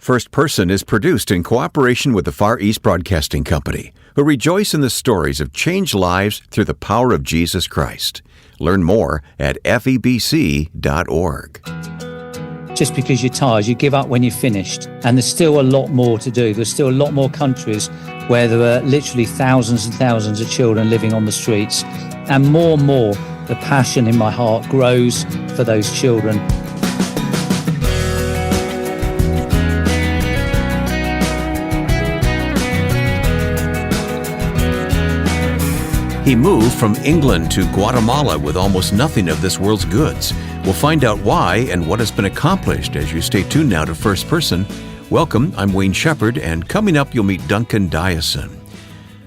First Person is produced in cooperation with the Far East Broadcasting Company, who rejoice in the stories of changed lives through the power of Jesus Christ. Learn more at FEBC.org. Just because you're tired, you give up when you're finished. And there's still a lot more to do. There's still a lot more countries where there are literally thousands and thousands of children living on the streets. And more, the passion in my heart grows for those children. He moved from England to Guatemala with almost nothing of this world's goods. We'll find out why and what has been accomplished as you stay tuned now to First Person. Welcome, I'm Wayne Shepherd, and coming up you'll meet Duncan Dyason.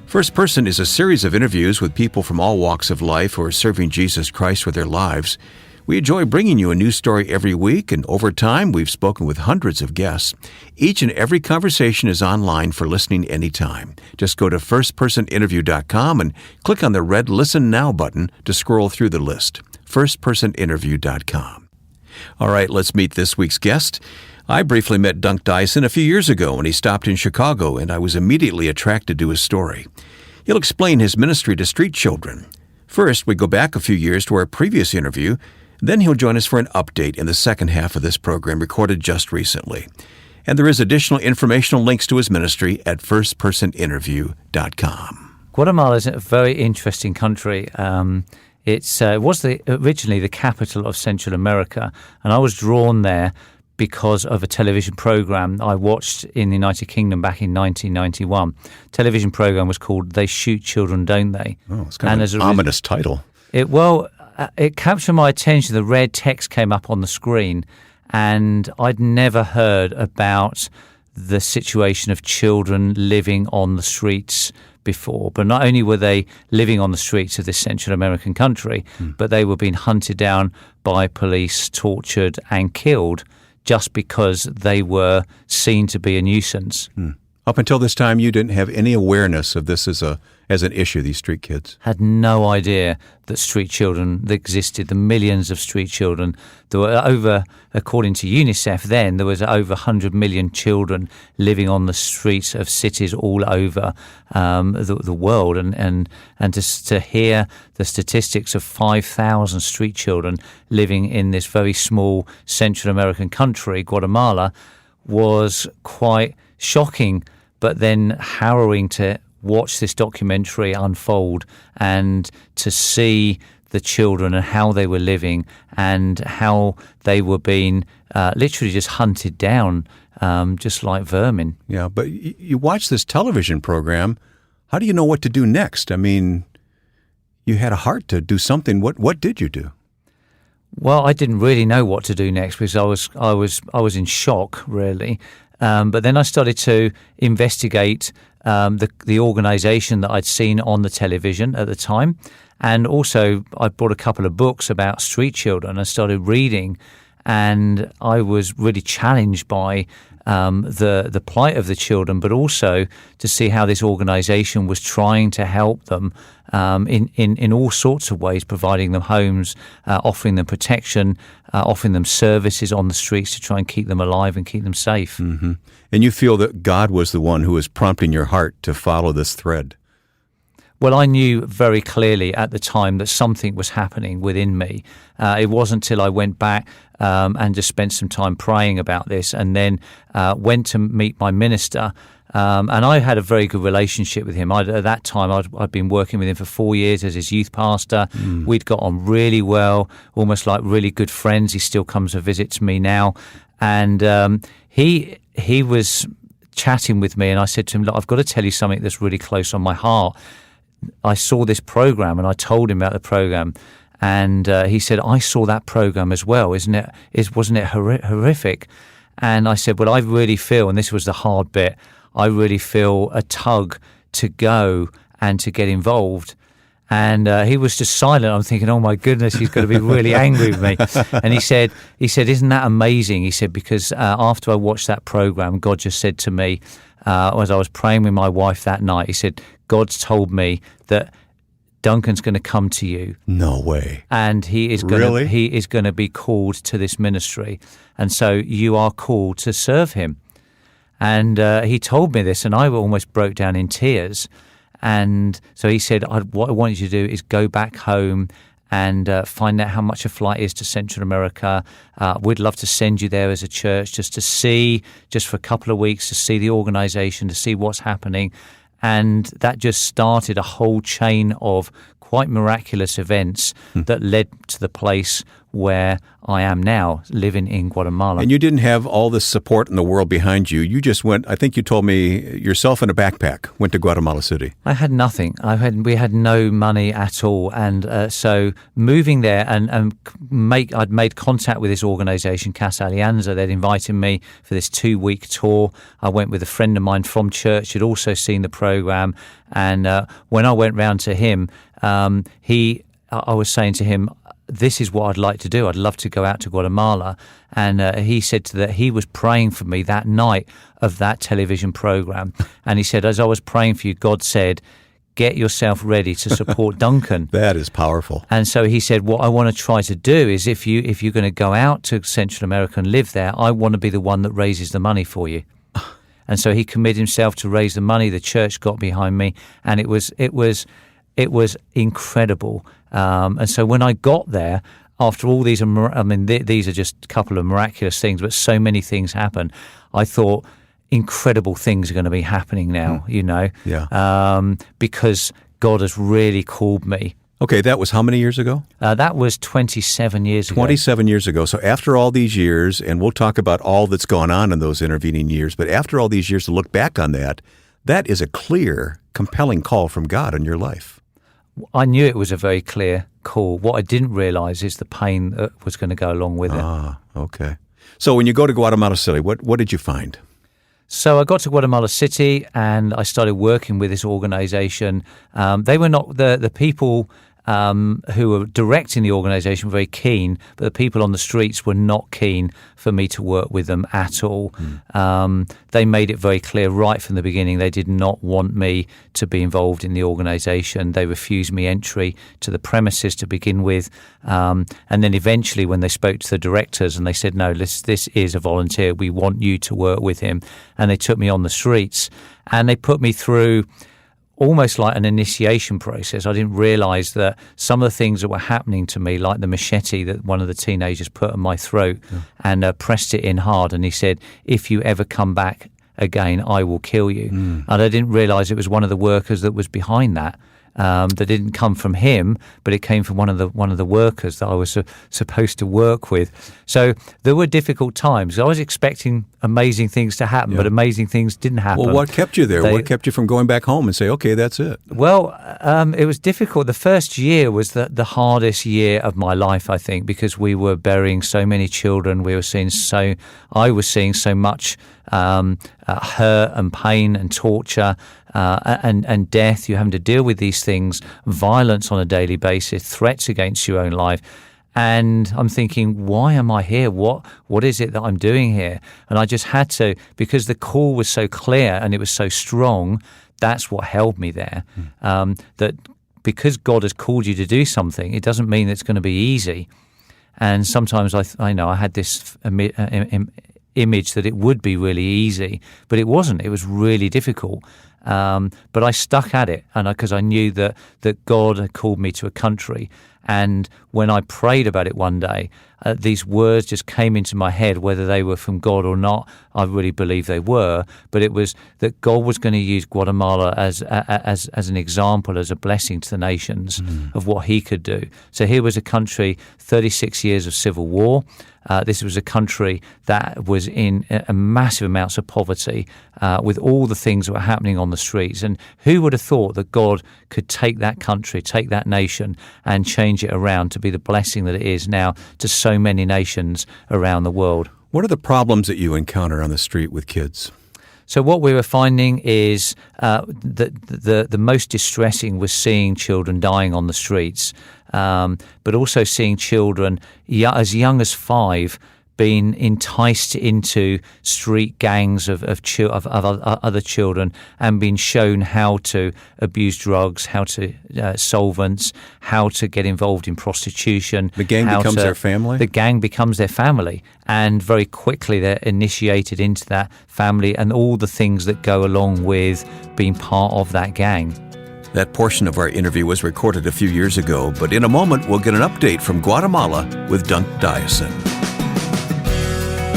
First Person is a series of interviews with people from all walks of life who are serving Jesus Christ with their lives. We enjoy bringing you a new story every week, and over time we've spoken with hundreds of guests. Each and every conversation is online for listening anytime. Just go to firstpersoninterview.com and click on the red Listen Now button to scroll through the list. firstpersoninterview.com. All right, let's meet this week's guest. I briefly met Dunc Dyason a few years ago when he stopped in Chicago, and I was immediately attracted to his story. He'll explain his ministry to street children. First, we go back a few years to our previous interview. Then he'll join us for an update in the second half of this program recorded just recently. And there is additional informational links to his ministry at firstpersoninterview.com. Guatemala is a very interesting country. It was originally the capital of Central America, and I was drawn there because of a television program I watched in the United Kingdom back in 1991. The television program was called They Shoot Children, Don't They? Oh, it's kind of an ominous title. It captured my attention. The red text came up on the screen, and I'd never heard about the situation of children living on the streets before. But not only were they living on the streets of this Central American country, but they were being hunted down by police, tortured and killed just because they were seen to be a nuisance. Up until this time, you didn't have any awareness of this as an issue, these street kids? Had no idea that street children existed, the millions of street children. There were over, according to UNICEF then, there was over 100 million children living on the streets of cities all over the world. And to hear the statistics of 5,000 street children living in this very small Central American country, Guatemala, was quite shocking, but then harrowing to watch this documentary unfold and to see the children and how they were living and how they were being literally just hunted down, just like vermin. Yeah, but you watch this television program. How do you know what to do next? I mean, you had a heart to do something. What did you do? Well, I didn't really know what to do next because I was in shock, really. But then I started to investigate the organisation that I'd seen on the television at the time. And also I bought a couple of books about street children and started reading. And I was really challenged by the plight of the children, but also to see how this organisation was trying to help them in all sorts of ways, providing them homes, offering them protection, offering them services on the streets to try and keep them alive and keep them safe. Mm-hmm. And you feel that God was the one who was prompting your heart to follow this thread? Well, I knew very clearly at the time that something was happening within me. It wasn't until I went back and just spent some time praying about this and then went to meet my minister. And I had a very good relationship with him. At that time, I'd been working with him for 4 years as his youth pastor. We'd got on really well, almost like really good friends. He still comes and visits me now. And he was chatting with me, and I said to him, look, I've got to tell you something that's really close on my heart. I saw this program, and I told him about the program, and he said, I saw that program as well. Wasn't it horrific? And I said, well, I really feel, and this was the hard bit, I really feel a tug to go and to get involved. And he was just silent. I'm thinking, oh my goodness, he's going to be really angry with me. And he said, isn't that amazing? He said, because after I watched that program, God just said to me, as I was praying with my wife that night, he said, God's told me that Duncan's going to come to you. No way. And he is going to be called to this ministry. And so you are called to serve him. And he told me this, and I almost broke down in tears. And so he said, what I want you to do is go back home and find out how much a flight is to Central America. We'd love to send you there as a church just to see, just for a couple of weeks, to see the organization, to see what's happening. And that just started a whole chain of quite miraculous events that led to the place where I am now, living in Guatemala. And you didn't have all this support in the world behind you. You just went, I think you told me, yourself in a backpack, went to Guatemala City. I had nothing. We had no money at all. And so moving there I'd made contact with this organization, Casa Alianza. They'd invited me for this 2-week tour. I went with a friend of mine from church who'd also seen the program. And when I went round to him, I was saying to him, this is what I'd like to do. I'd love to go out to Guatemala. And he said that he was praying for me that night of that television program. And he said, as I was praying for you, God said, get yourself ready to support Duncan. That is powerful. And so he said, what I want to try to do is if you're going to go out to Central America and live there, I want to be the one that raises the money for you. And so he committed himself to raise the money. The church got behind me, and it was incredible. And so when I got there, after all these, these are just a couple of miraculous things, but so many things happen. I thought incredible things are going to be happening now, because God has really called me. Okay, that was how many years ago? That was 27 years ago. 27 years ago. So after all these years, and we'll talk about all that's gone on in those intervening years, but after all these years to look back on that is a clear, compelling call from God in your life. I knew it was a very clear call. What I didn't realize is the pain that was going to go along with it. Ah, okay. So when you go to Guatemala City, what did you find? So I got to Guatemala City and I started working with this organization. They were not the people who were directing the organization were very keen, but the people on the streets were not keen for me to work with them at all. They made it very clear right from the beginning they did not want me to be involved in the organization. They refused me entry to the premises to begin with. And then eventually when they spoke to the directors and they said, no, this is a volunteer. We want you to work with him. And they took me on the streets and they put me through almost like an initiation process. I didn't realize that some of the things that were happening to me, like the machete that one of the teenagers put on my throat and pressed it in hard. And he said, if you ever come back again, I will kill you. And I didn't realize it was one of the workers that was behind that. That didn't come from him, but it came from one of the workers that I was supposed to work with. So there were difficult times. I was expecting amazing things to happen, but amazing things didn't happen. Well, what kept you there? What kept you from going back home and say, okay, that's it? Well, it was difficult. The first year was the hardest year of my life, I think, because we were burying so many children. I was seeing so much hurt and pain and torture and death. You're having to deal with these things, violence on a daily basis, threats against your own life. And I'm thinking, why am I here? What is it that I'm doing here? And I just had to, because the call was so clear and it was so strong, that's what held me there. That because God has called you to do something, it doesn't mean it's going to be easy. And sometimes I know I had this image that it would be really easy, but it wasn't. It was really difficult. But I stuck at it, and because I knew that God had called me to a country. And when I prayed about it one day, these words just came into my head, whether they were from God or not. I really believe they were, but it was that God was going to use Guatemala as an example, as a blessing to the nations of what He could do. So here was a country, 36 years of civil war. This was a country that was in massive amounts of poverty, with all the things that were happening on the streets. And who would have thought that God could take that country, take that nation, and change it around to be the blessing that it is now to so many nations around the world? What are the problems that you encounter on the street with kids? So what we were finding is the most distressing was seeing children dying on the streets, but also seeing children as young as 5 been enticed into street gangs of other children and been shown how to abuse drugs, how to solvents, how to get involved in prostitution. The gang becomes their family? The gang becomes their family, and very quickly they're initiated into that family and all the things that go along with being part of that gang. That portion of our interview was recorded a few years ago, but in a moment we'll get an update from Guatemala with Dunc Dyason.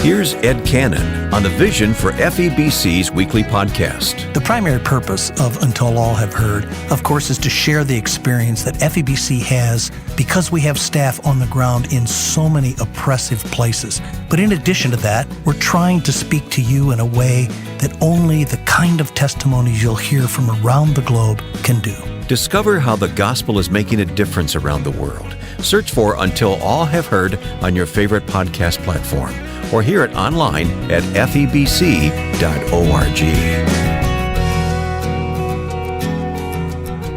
Here's Ed Cannon on the vision for FEBC's weekly podcast. The primary purpose of Until All Have Heard, of course, is to share the experience that FEBC has because we have staff on the ground in so many oppressive places. But in addition to that, we're trying to speak to you in a way that only the kind of testimonies you'll hear from around the globe can do. Discover how the gospel is making a difference around the world. Search for Until All Have Heard on your favorite podcast platform, or hear it online at febc.org.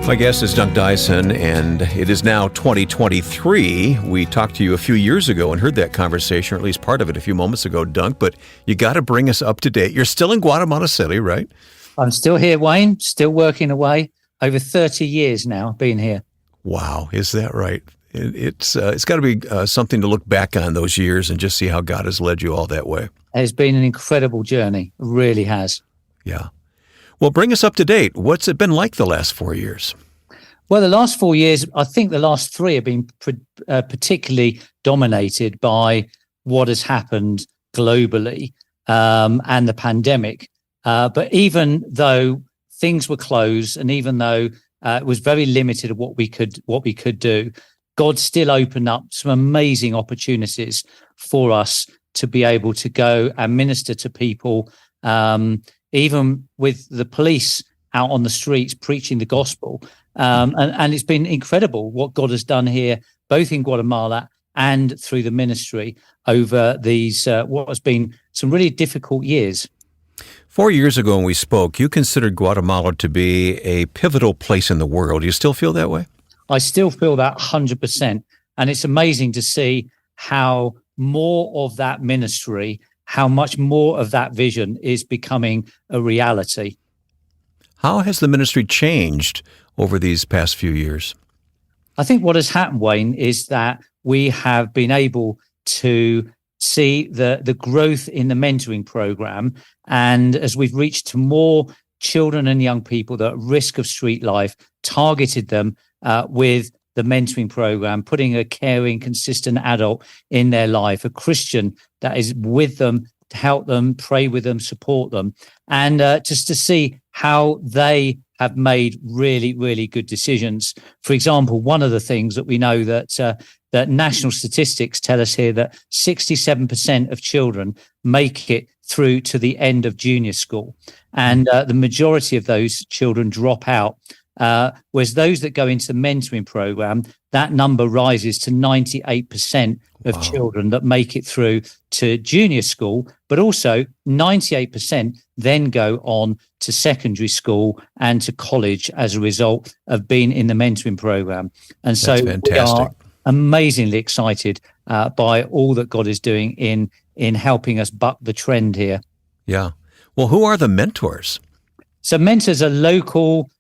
My guest is Dunc Dyason, and it is now 2023. We talked to you a few years ago and heard that conversation, or at least part of it a few moments ago, Dunc, but you got to bring us up to date. You're still in Guatemala City, right? I'm still here, Wayne, still working away. Over 30 years now being here. Wow, is that right? It's got to be something to look back on those years and just see how God has led you all that way. It's been an incredible journey. It really has. Yeah. Well, bring us up to date. What's it been like the last 4 years? Well, the last 4 years, I think the last three have been particularly dominated by what has happened globally and the pandemic. But even though things were closed, and even though it was very limited of what we could do, God still opened up some amazing opportunities for us to be able to go and minister to people, even with the police out on the streets preaching the gospel. And it's been incredible what God has done here, both in Guatemala and through the ministry over these what has been some really difficult years. 4 years ago when we spoke, you considered Guatemala to be a pivotal place in the world. Do you still feel that way? I still feel that 100%. And it's amazing to see how more of that ministry, how much more of that vision is becoming a reality. How has the ministry changed over these past few years? I think what has happened, Wayne, is that we have been able to see the growth in the mentoring program. And as we've reached to more children and young people that are at risk of street life, targeted them with the mentoring program, putting a caring, consistent adult in their life, a Christian that is with them, to help them, pray with them, support them, and just to see how they have made really, really good decisions. For example, one of the things that we know that national statistics tell us here that 67% of children make it through to the end of junior school, and the majority of those children drop out. Whereas those that go into the mentoring program, that number rises to 98% of children that make it through to junior school, but also 98% then go on to secondary school and to college as a result of being in the mentoring program. And so we are amazingly excited by all that God is doing in helping us buck the trend here. Yeah. Well, who are the mentors? So mentors are local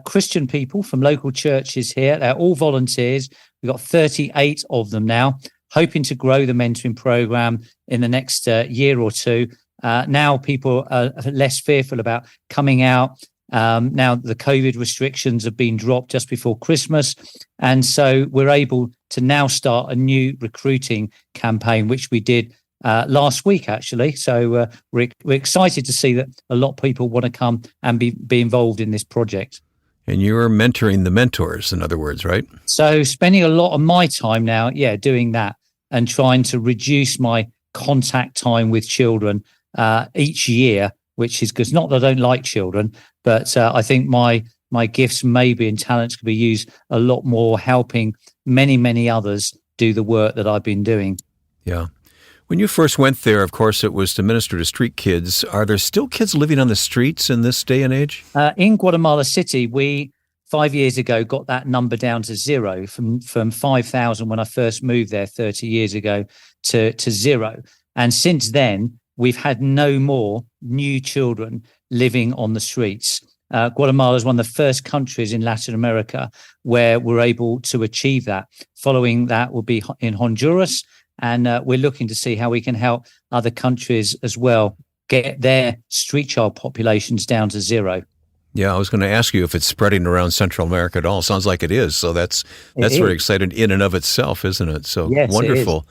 Christian people from local churches here. They're all volunteers. We've got 38 of them now, hoping to grow the mentoring program in the next year or two. Now people are less fearful about coming out. Now the COVID restrictions have been dropped just before Christmas. And so we're able to now start a new recruiting campaign, which we did last week, actually. So we're excited to see that a lot of people want to come and be involved in this project. And you're mentoring the mentors, in other words, right? So spending a lot of my time now, doing that and trying to reduce my contact time with children each year, which is because not that I don't like children, but I think my gifts maybe and talents could be used a lot more helping many, many others do the work that I've been doing. Yeah. When you first went there, of course, it was to minister to street kids. Are there still kids living on the streets in this day and age? In Guatemala City, we 5 years ago got that number down to zero from 5,000 when I first moved there 30 years ago to zero. And since then, we've had no more new children living on the streets. Guatemala is one of the first countries in Latin America where we're able to achieve that. Following that will be in Honduras, and we're looking to see how we can help other countries as well get their street child populations down to zero. Yeah, I was going to ask you if it's spreading around Central America at all. Sounds like it is. So that's very exciting in and of itself, isn't it? So yes, wonderful.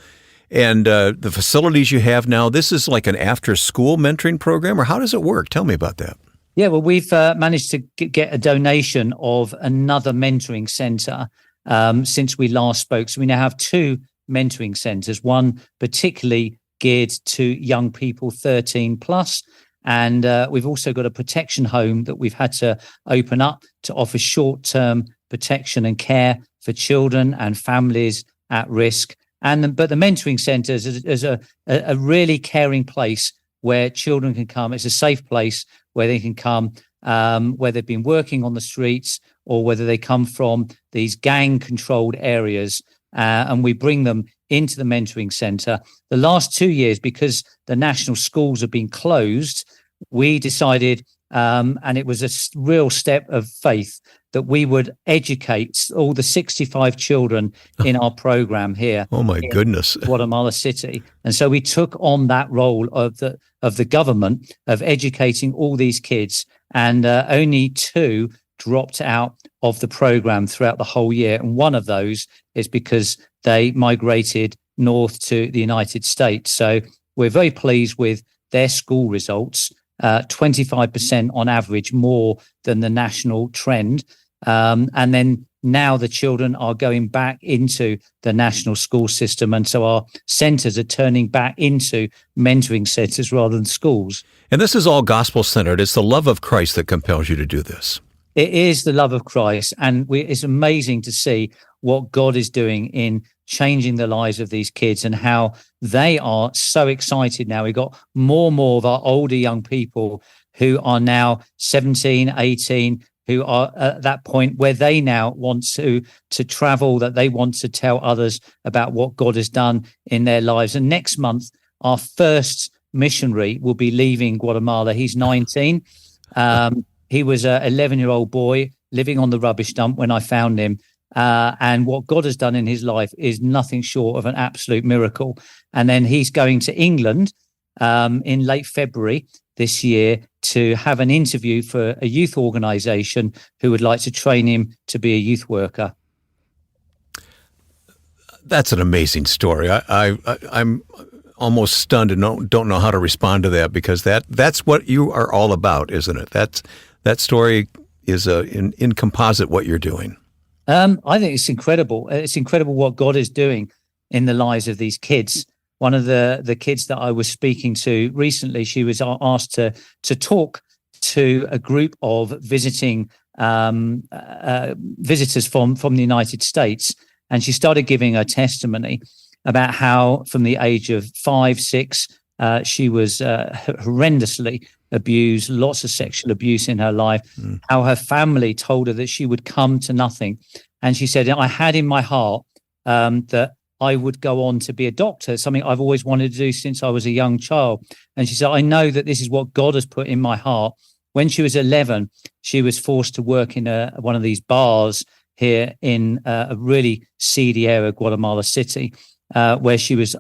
And the facilities you have now, this is like an after-school mentoring program, or how does it work? Tell me about that. Yeah, well, we've managed to get a donation of another mentoring centre since we last spoke. So we now have 2 mentoring centres, one particularly geared to young people 13 plus. And we've also got a protection home that we've had to open up to offer short-term protection and care for children and families at risk. But the mentoring centres is a really caring place where children can come. It's a safe place where they can come, where they've been working on the streets or whether they come from these gang-controlled areas, and we bring them into the mentoring centre. The last 2 years, because the national schools have been closed, we decided, and it was a real step of faith, that we would educate all the 65 children in our program here. Oh my goodness. Guatemala City. And so we took on that role of the government of educating all these kids, and only 2 dropped out of the program throughout the whole year. And one of those is because they migrated north to the United States. So we're very pleased with their school results, 25% on average more than the national trend. And then now the children are going back into the national school system. And so our centres are turning back into mentoring centres rather than schools. And this is all gospel-centered. It's the love of Christ that compels you to do this. It is the love of Christ. And it's amazing to see what God is doing in changing the lives of these kids and how they are so excited now. We've got more and more of our older young people who are now 17, 18, who are at that point where they now want to travel, that they want to tell others about what God has done in their lives. And next month, our first missionary will be leaving Guatemala. He's 19. He was an 11-year-old boy living on the rubbish dump when I found him. And what God has done in his life is nothing short of an absolute miracle. And then he's going to England in late February this year to have an interview for a youth organisation who would like to train him to be a youth worker. That's an amazing story. I'm almost stunned and don't know how to respond to that, because that's what you are all about, isn't it? That story is in composite what you're doing. I think it's incredible. It's incredible what God is doing in the lives of these kids. One of the kids that I was speaking to recently, she was asked to talk to a group of visiting visitors from the United States, and she started giving her testimony about how from the age of 5, 6, she was horrendously abused, lots of sexual abuse in her life, how her family told her that she would come to nothing. And she said, I had in my heart that I would go on to be a doctor, something I've always wanted to do since I was a young child. And she said, I know that this is what God has put in my heart. When she was 11, she was forced to work in one of these bars here in a really seedy area, Guatemala City, where she was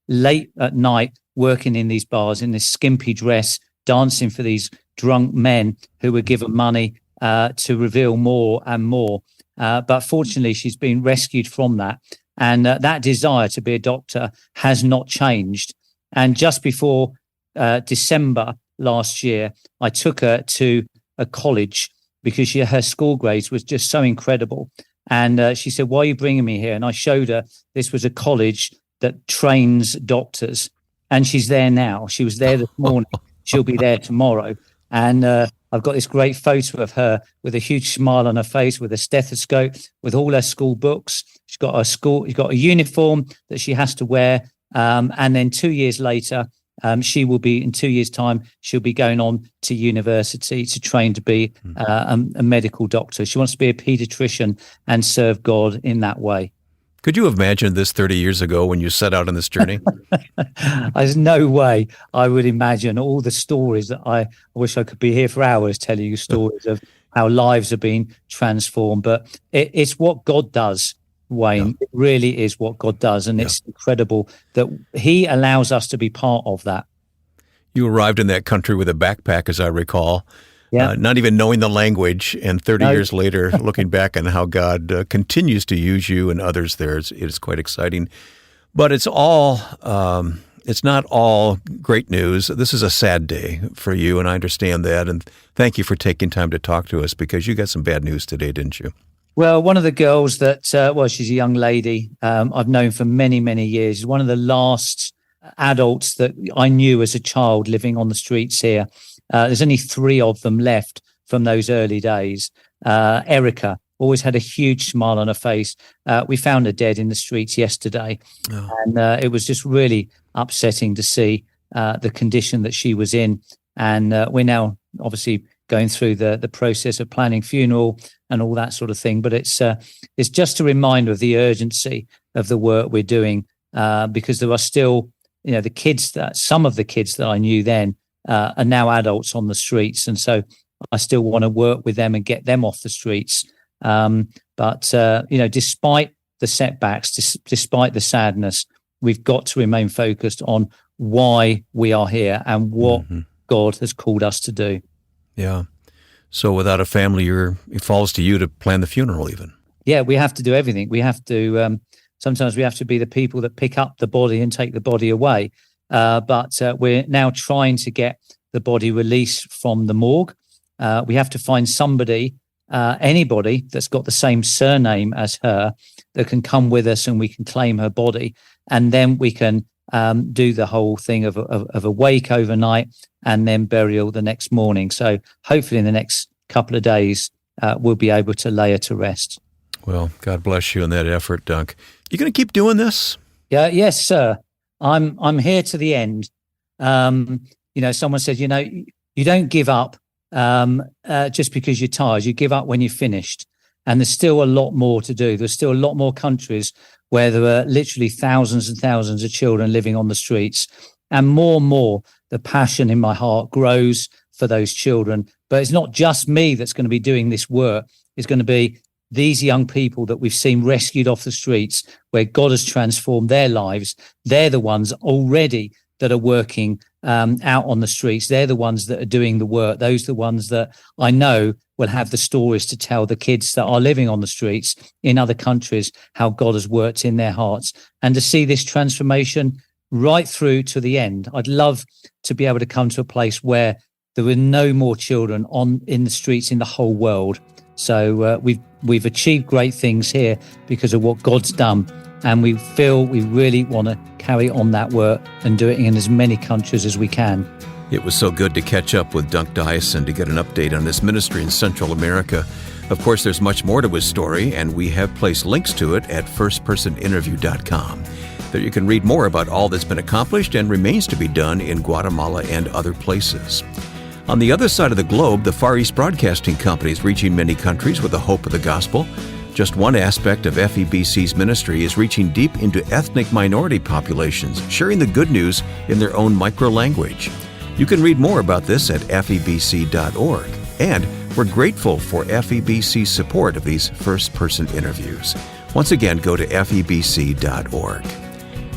late at night working in these bars in this skimpy dress, dancing for these drunk men who were given money to reveal more and more. But fortunately, she's been rescued from that. And that desire to be a doctor has not changed. And just before December last year, I took her to a college because her school grades was just so incredible. And she said, why are you bringing me here? And I showed her this was a college that trains doctors. And she's there now. She was there this morning. She'll be there tomorrow. And I've got this great photo of her with a huge smile on her face, with a stethoscope, with all her school books. She's got a uniform that she has to wear. And then 2 years later, she will be, in 2 years' time, she'll be going on to university to train to be a medical doctor. She wants to be a pediatrician and serve God in that way. Could you have imagined this 30 years ago when you set out on this journey? There's no way I would imagine all the stories that I wish I could be here for hours telling you stories of how lives have been transformed. But it's what God does, Wayne. Yeah. It really is what God does. And it's incredible that he allows us to be part of that. You arrived in that country with a backpack, as I recall. Not even knowing the language, and 30 years later, looking back on how God continues to use you and others there, it's quite exciting. But it's not all great news. This is a sad day for you, and I understand that. And thank you for taking time to talk to us, because you got some bad news today, didn't you? Well, one of the girls that, she's a young lady I've known for many, many years. She's one of the last adults that I knew as a child living on the streets here. There's only 3 of them left from those early days. Erica always had a huge smile on her face. We found her dead in the streets yesterday. And it was just really upsetting to see the condition that she was in. And we're now obviously going through the process of planning funeral and all that sort of thing. But it's just a reminder of the urgency of the work we're doing, because there are still, some of the kids that I knew then are now adults on the streets. And so I still want to work with them and get them off the streets. But despite the setbacks, despite the sadness, we've got to remain focused on why we are here and what God has called us to do. Yeah. So without a family, it falls to you to plan the funeral even. Yeah, we have to do everything. We have to, sometimes we have to be the people that pick up the body and take the body away. But we're now trying to get the body released from the morgue. We have to find somebody, anybody that's got the same surname as her, that can come with us and we can claim her body. And then we can do the whole thing of a wake overnight and then burial the next morning. So hopefully in the next couple of days, we'll be able to lay her to rest. Well, God bless you in that effort, Dunc. You going to keep doing this? Yeah, yes, sir. I'm here to the end. Someone said, you don't give up just because you're tired. You give up when you're finished. And there's still a lot more to do. There's still a lot more countries where there are literally thousands and thousands of children living on the streets. And more, the passion in my heart grows for those children. But it's not just me that's going to be doing this work. It's going to be these young people that we've seen rescued off the streets, where God has transformed their lives. They're the ones already that are working out on the streets. They're the ones that are doing the work. Those are the ones that I know will have the stories to tell the kids that are living on the streets in other countries, how God has worked in their hearts, and to see this transformation right through to the end. I'd love to be able to come to a place where there were no more children in the streets in the whole world. So we've achieved great things here because of what God's done, and we feel we really want to carry on that work and do it in as many countries as we can. It was so good to catch up with Dunc Dyason to get an update on his ministry in Central America. Of course, there's much more to his story, and we have placed links to it at firstpersoninterview.com. There you can read more about all that's been accomplished and remains to be done in Guatemala and other places. On the other side of the globe, the Far East Broadcasting Company is reaching many countries with the hope of the gospel. Just one aspect of FEBC's ministry is reaching deep into ethnic minority populations, sharing the good news in their own micro-language. You can read more about this at febc.org. And we're grateful for FEBC's support of these first-person interviews. Once again, go to febc.org.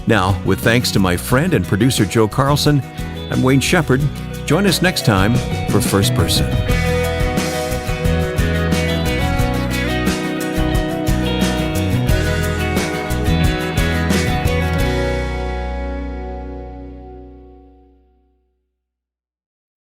Now, with thanks to my friend and producer Joe Carlson, I'm Wayne Shepherd. Join us next time for First Person.